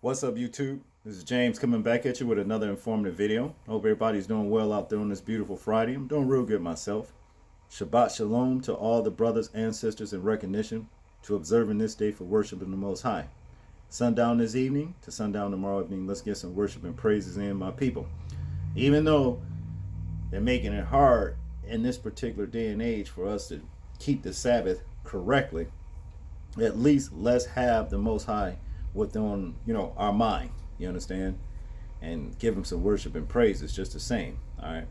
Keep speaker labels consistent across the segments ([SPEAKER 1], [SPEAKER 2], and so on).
[SPEAKER 1] What's up, YouTube? This is James coming back at you with another informative video. Hope everybody's doing well out there on this beautiful Friday. I'm doing real good myself. Shabbat Shalom to all the brothers and sisters in recognition to observing this day for worshiping the Most High. Sundown this evening to sundown tomorrow evening. Let's get some worship and praises in, my people. Even though they're making it hard in this particular day and age for us to keep the Sabbath correctly, at least let's have the Most High within our mind, you understand, and give him some worship and praise. It's just the same. All right,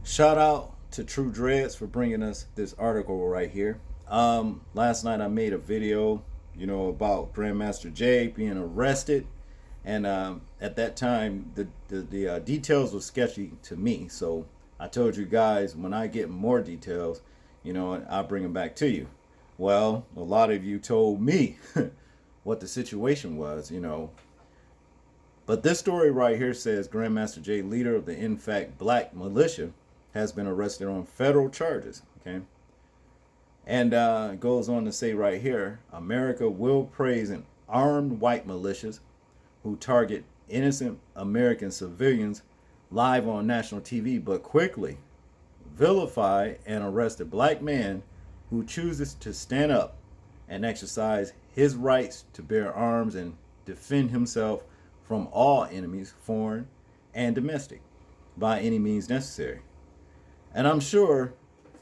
[SPEAKER 1] shout out to True Dreads for bringing us this article right here. Last night I made a video about Grandmaster Jay being arrested, and at that time the details were sketchy to me, so I told you guys when I get more details I'll bring them back to you. Well, a lot of you told me what the situation was, But this story right here says Grandmaster Jay, leader of the NFAC Black Militia, has been arrested on federal charges. Okay. And it goes on to say right here, America will praise an armed white militias who target innocent American civilians live on national TV, but quickly vilify and arrest a black man who chooses to stand up and exercise his rights to bear arms and defend himself from all enemies, foreign and domestic, by any means necessary. And I'm sure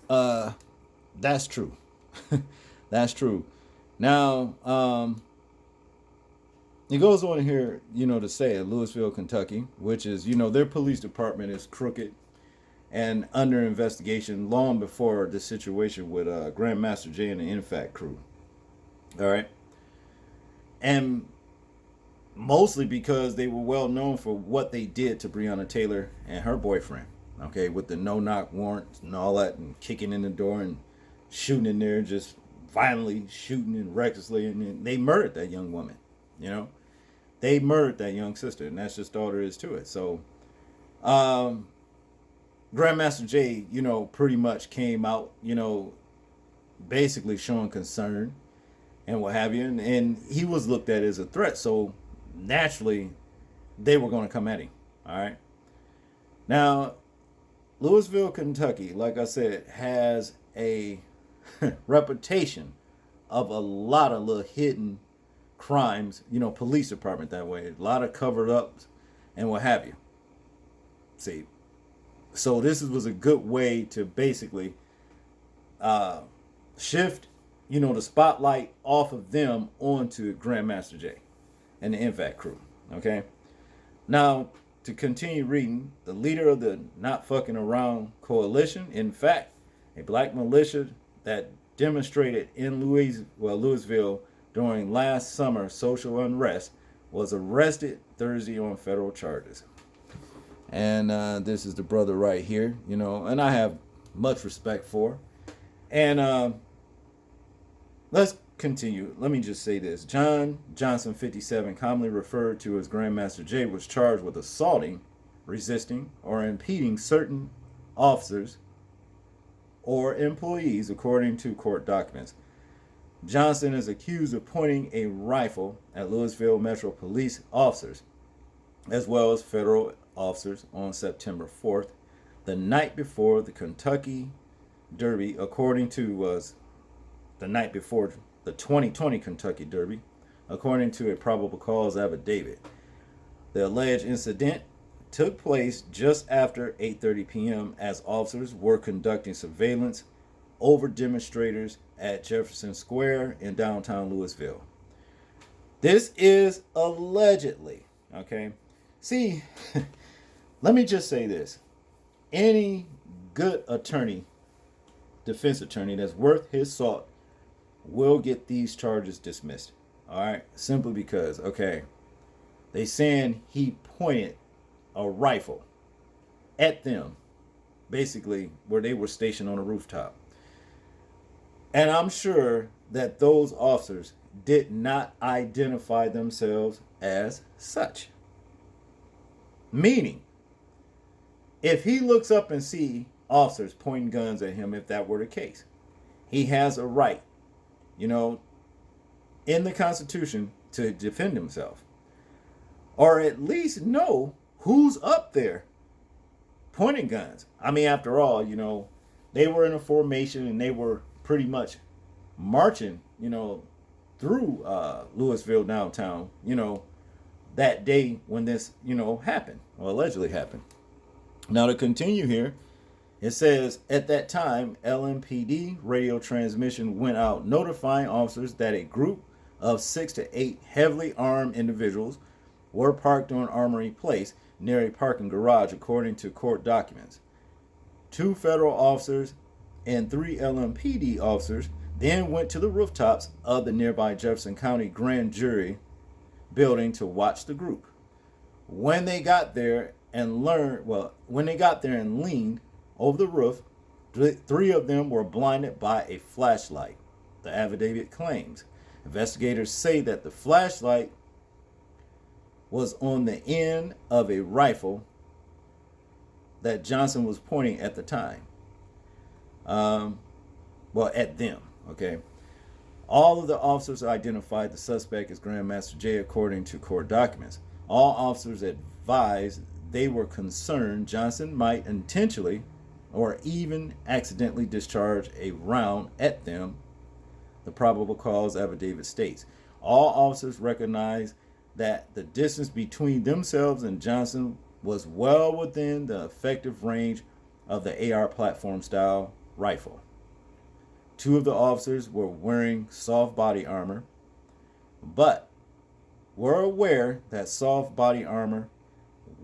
[SPEAKER 1] that's true. That's true. Now, it goes on here, to say in Louisville, Kentucky, which is, their police department is crooked and under investigation long before the situation with Grandmaster Jay and the NFAC crew. All right. And mostly because they were well known for what they did to Breonna Taylor and her boyfriend. Okay, with the no-knock warrants and all that, and kicking in the door and shooting in there, just violently shooting and recklessly, and they murdered that young woman. They murdered that young sister, and that's just all there is to it. So, Grandmaster Jay, pretty much came out, basically showing concern and what have you, and he was looked at as a threat. So naturally, they were going to come at him. All right. Now, Louisville, Kentucky, like I said, has a reputation of a lot of little hidden crimes. Police department that way, a lot of covered ups and what have you. See, so this was a good way to basically shift the spotlight off of them onto Grandmaster Jay and the NFAC crew. Okay. Now, to continue reading, the leader of the Not Fucking Around Coalition, in fact, a black militia that demonstrated in Louisville during last summer social unrest, was arrested Thursday on federal charges. And this is the brother right here, and I have much respect for. And let's continue. Let me just say this. John Johnson, 57, commonly referred to as Grandmaster Jay, was charged with assaulting, resisting, or impeding certain officers or employees, according to court documents. Johnson is accused of pointing a rifle at Louisville Metro Police officers, as well as federal officers, on September 4th, the night before the Kentucky Derby, according to the night before the 2020 Kentucky Derby, according to a probable cause affidavit. The alleged incident took place just after 8:30 p.m. as officers were conducting surveillance over demonstrators at Jefferson Square in downtown Louisville. This is allegedly, okay? See, let me just say this. Any good attorney, defense attorney that's worth his salt, will get these charges dismissed. All right, simply because, okay, they saying he pointed a rifle at them, basically where they were stationed on a rooftop. And I'm sure that those officers did not identify themselves as such. Meaning, if he looks up and see officers pointing guns at him, if that were the case, he has a right, in the Constitution to defend himself. or at least know who's up there pointing guns. I mean, after all, they were in a formation and they were pretty much marching, through Louisville downtown, that day when this, happened, or allegedly happened. Now, to continue here, it says, at that time, LMPD radio transmission went out notifying officers that a group of 6 to 8 heavily armed individuals were parked on Armory Place near a parking garage, according to court documents. 2 federal officers and 3 LMPD officers then went to the rooftops of the nearby Jefferson County Grand Jury building to watch the group. When they got there and leaned over the roof, 3 of them were blinded by a flashlight, the affidavit claims. Investigators say that the flashlight was on the end of a rifle that Johnson was pointing at the time. At them, okay? All of the officers identified the suspect as Grandmaster Jay, according to court documents. All officers advised they were concerned Johnson might intentionally or even accidentally discharge a round at them, the probable cause affidavit states. All officers recognized that the distance between themselves and Johnson was well within the effective range of the AR platform style rifle. 2 of the officers were wearing soft body armor, but were aware that soft body armor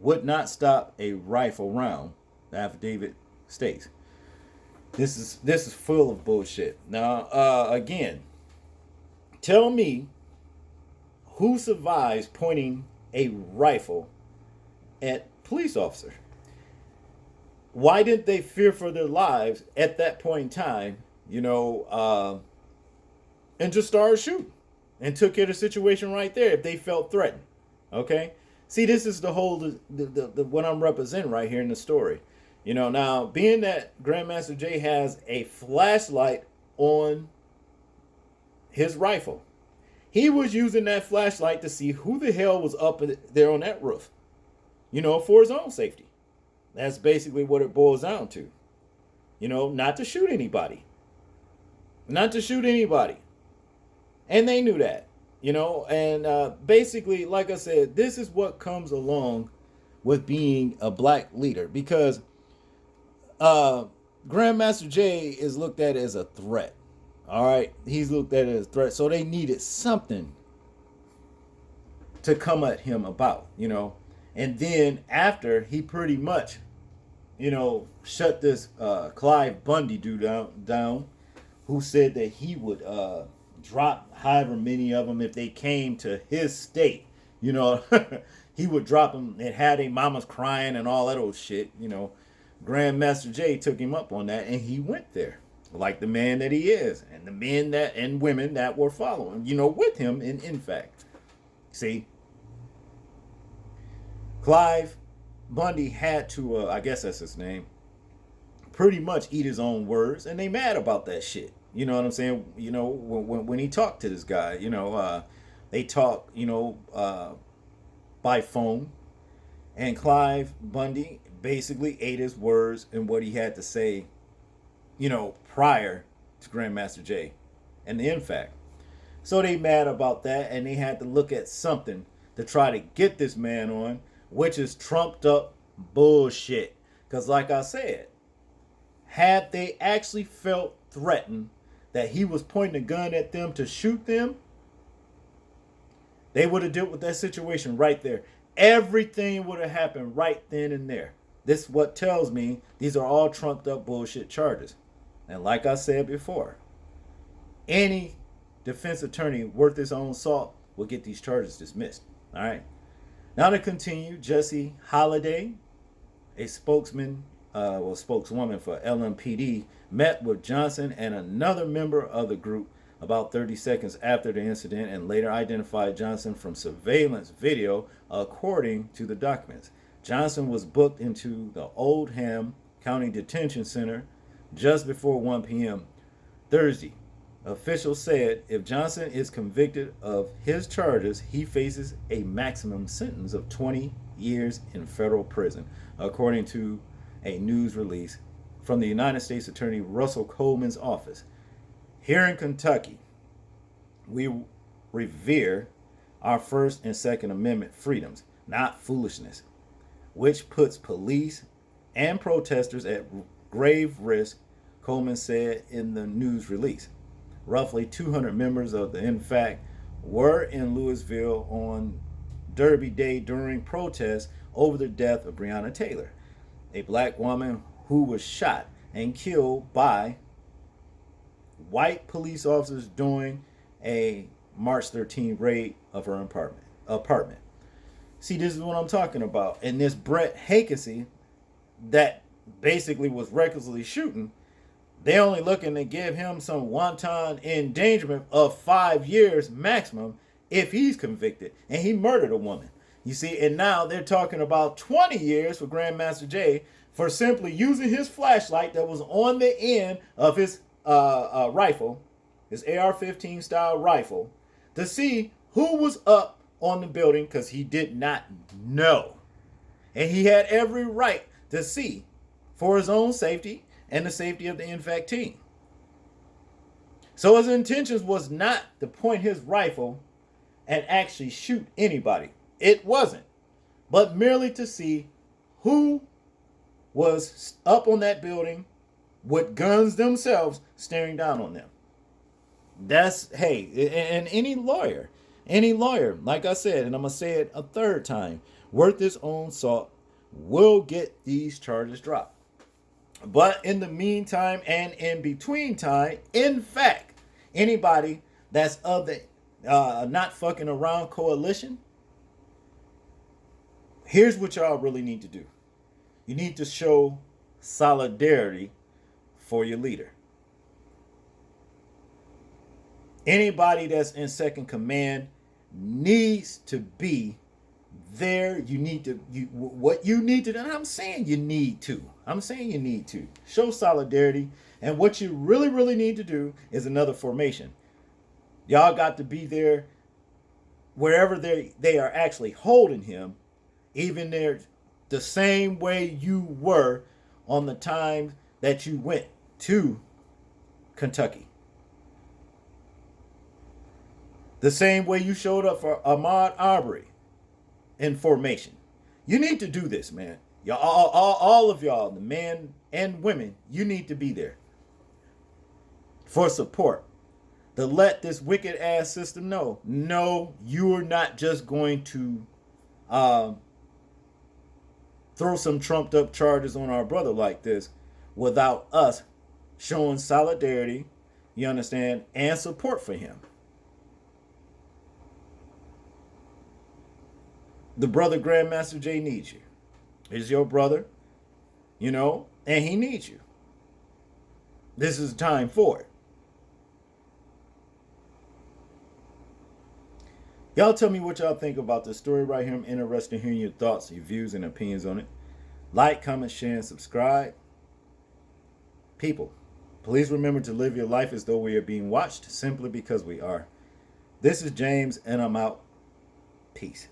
[SPEAKER 1] would not stop a rifle round, the affidavit states. This is full of bullshit. Now, again, tell me who survives pointing a rifle at police officers? Why didn't they fear for their lives at that point in time, and just started shooting and took care of the situation right there if they felt threatened? Okay? See, this is the whole, the what I'm representing right here in the story. Now, being that Grandmaster Jay has a flashlight on his rifle, he was using that flashlight to see who the hell was up there on that roof, for his own safety. That's basically what it boils down to. Not to shoot anybody. Not to shoot anybody. And they knew that, and basically, like I said, this is what comes along with being a black leader, because Grandmaster Jay is looked at as a threat. All right, he's looked at as a threat, so they needed something to come at him about, And then after he pretty much, shut this Clive Bundy dude down, who said that he would drop however many of them if they came to his state, he would drop them and had their mamas crying and all that old shit, Grandmaster Jay took him up on that, and he went there like the man that he is, and the men and women that were following, with him in NFAC. See, Clive Bundy had to, I guess that's his name, pretty much eat his own words, and they mad about that shit. You know what I'm saying? When he talked to this guy, they talk, by phone, and Clive Bundy basically ate his words and what he had to say, prior to Grandmaster Jay and the NFAC. So they mad about that, and they had to look at something to try to get this man on, which is trumped up bullshit. Because like I said, had they actually felt threatened that he was pointing a gun at them to shoot them, they would have dealt with that situation right there. Everything would have happened right then and there. This what tells me these are all trumped up bullshit charges. And like I said before, any defense attorney worth his own salt will get these charges dismissed. All right. Now to continue, Jesse Holliday, a spokeswoman for LMPD, met with Johnson and another member of the group about 30 seconds after the incident, and later identified Johnson from surveillance video, according to the documents. Johnson was booked into the Oldham County Detention Center just before 1 p.m. Thursday, Officials said if Johnson is convicted of his charges, he faces a maximum sentence of 20 years in federal prison, according to a news release from the United States Attorney Russell Coleman's office. Here in Kentucky, we revere our First and Second Amendment freedoms, not foolishness, which puts police and protesters at grave risk, Coleman said in the news release. Roughly 200 members of the NFAC were in Louisville on Derby Day during protests over the death of Breonna Taylor, a black woman who was shot and killed by white police officers during a March 13 raid of her apartment. See, this is what I'm talking about. And this Brett Hakesy that basically was recklessly shooting, they only looking to give him some wanton endangerment of 5 years maximum if he's convicted. And he murdered a woman. You see, and now they're talking about 20 years for Grandmaster Jay for simply using his flashlight that was on the end of his rifle, his AR-15 style rifle, to see who was up on the building, because he did not know. And he had every right to see for his own safety and the safety of the NFAC team. So his intentions was not to point his rifle and actually shoot anybody. It wasn't. But merely to see who was up on that building with guns themselves staring down on them. That's, hey, and any lawyer, like I said, and I'm going to say it a third time, worth his own salt, will get these charges dropped. But in the meantime and in between time, in fact, anybody that's of the not fucking around coalition, here's what y'all really need to do. You need to show solidarity for your leader. Anybody that's in second command needs to be there. You need to, what you need to, and I'm saying you need to show solidarity. And what you really, really need to do is another formation. Y'all got to be there wherever they are actually holding him, even there the same way you were on the time that you went to Kentucky. The same way you showed up for Ahmaud Arbery in formation. You need to do this, man. Y'all, all of y'all, the men and women, you need to be there for support. To let this wicked ass system know, no, you're not just going to throw some trumped up charges on our brother like this without us showing solidarity, you understand, and support for him. The brother Grandmaster Jay needs you. He's your brother, you know, and he needs you. This is time for it. Y'all tell me what y'all think about this story right here. I'm interested in hearing your thoughts, your views, and opinions on it. Like, comment, share, and subscribe. People, please remember to live your life as though we are being watched, simply because we are. This is James, and I'm out. Peace.